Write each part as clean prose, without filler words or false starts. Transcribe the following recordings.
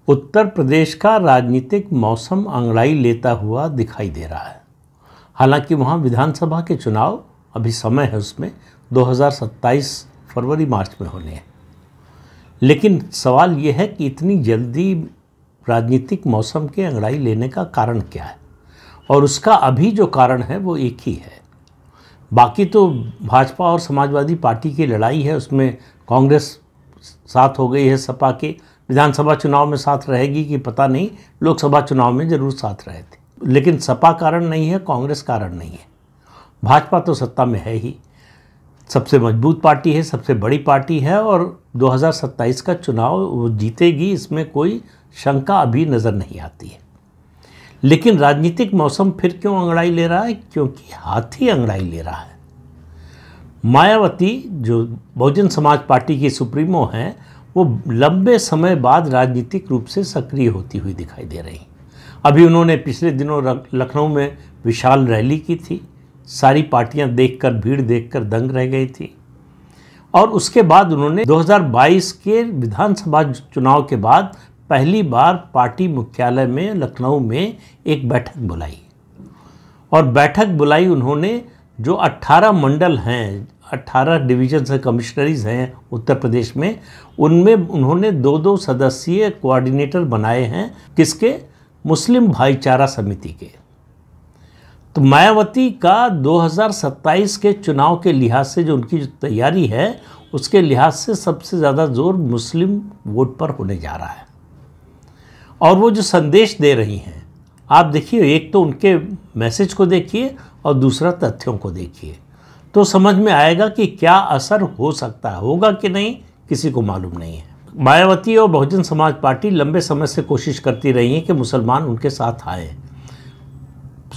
उत्तर प्रदेश का राजनीतिक मौसम अंगड़ाई लेता हुआ दिखाई दे रहा है। हालांकि वहाँ विधानसभा के चुनाव अभी समय है, उसमें 2027 फरवरी मार्च में होने हैं। लेकिन सवाल ये है कि इतनी जल्दी राजनीतिक मौसम के अंगड़ाई लेने का कारण क्या है, और उसका अभी जो कारण है वो एक ही है। बाकी तो भाजपा और समाजवादी पार्टी की लड़ाई है, उसमें कांग्रेस साथ हो गई है सपा के। विधानसभा चुनाव में साथ रहेगी कि पता नहीं, लोकसभा चुनाव में ज़रूर साथ रहे थे। लेकिन सपा कारण नहीं है, कांग्रेस कारण नहीं है। भाजपा तो सत्ता में है ही, सबसे मजबूत पार्टी है, सबसे बड़ी पार्टी है, और 2027 का चुनाव वो जीतेगी, इसमें कोई शंका अभी नज़र नहीं आती है। लेकिन राजनीतिक मौसम फिर क्यों अंगड़ाई ले रहा है? क्योंकि हाथी अंगड़ाई ले रहा है। मायावती जो बहुजन समाज पार्टी की सुप्रीमो हैं, वो लंबे समय बाद राजनीतिक रूप से सक्रिय होती हुई दिखाई दे रही। अभी उन्होंने पिछले दिनों लखनऊ में विशाल रैली की थी। सारी पार्टियां देखकर, भीड़ देखकर दंग रह गई थी। और उसके बाद उन्होंने 2022 के विधानसभा चुनाव के बाद पहली बार पार्टी मुख्यालय में लखनऊ में एक बैठक बुलाई। और बैठक बुलाई उन्होंने, जो 18 मंडल हैं, 18 डिवीजन से कमिश्नरीज हैं उत्तर प्रदेश में, उनमें उन्होंने 2-2 सदस्यीय कोऑर्डिनेटर बनाए हैं। किसके? मुस्लिम भाईचारा समिति के। तो मायावती का 2027 के चुनाव के लिहाज से जो उनकी तैयारी है, उसके लिहाज से सबसे ज़्यादा जोर मुस्लिम वोट पर होने जा रहा है। और वो जो संदेश दे रही हैं, आप देखिए, एक तो उनके मैसेज को देखिए और दूसरा तथ्यों को देखिए, तो समझ में आएगा कि क्या असर हो सकता है। होगा कि नहीं, किसी को मालूम नहीं है। मायावती और बहुजन समाज पार्टी लंबे समय से कोशिश करती रही है कि मुसलमान उनके साथ आए।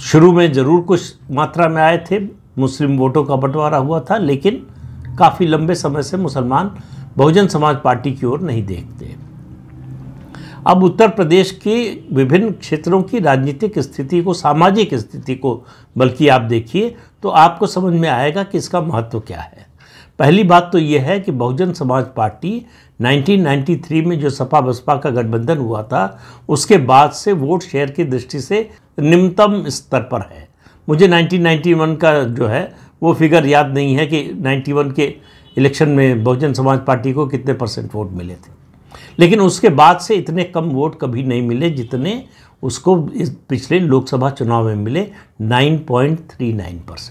शुरू में ज़रूर कुछ मात्रा में आए थे, मुस्लिम वोटों का बंटवारा हुआ था, लेकिन काफ़ी लंबे समय से मुसलमान बहुजन समाज पार्टी की ओर नहीं देखते। अब उत्तर प्रदेश की विभिन्न क्षेत्रों की राजनीतिक स्थिति को, सामाजिक स्थिति को बल्कि आप देखिए, तो आपको समझ में आएगा कि इसका महत्व क्या है। पहली बात तो यह है कि बहुजन समाज पार्टी 1993 में जो सपा बसपा का गठबंधन हुआ था, उसके बाद से वोट शेयर की दृष्टि से निम्नतम स्तर पर है। मुझे 1991 का जो है वो फिगर याद नहीं है कि 91 के इलेक्शन में बहुजन समाज पार्टी को कितने % वोट मिले थे, लेकिन उसके बाद से इतने कम वोट कभी नहीं मिले जितने उसको इस पिछले लोकसभा चुनाव में मिले, 9.39%।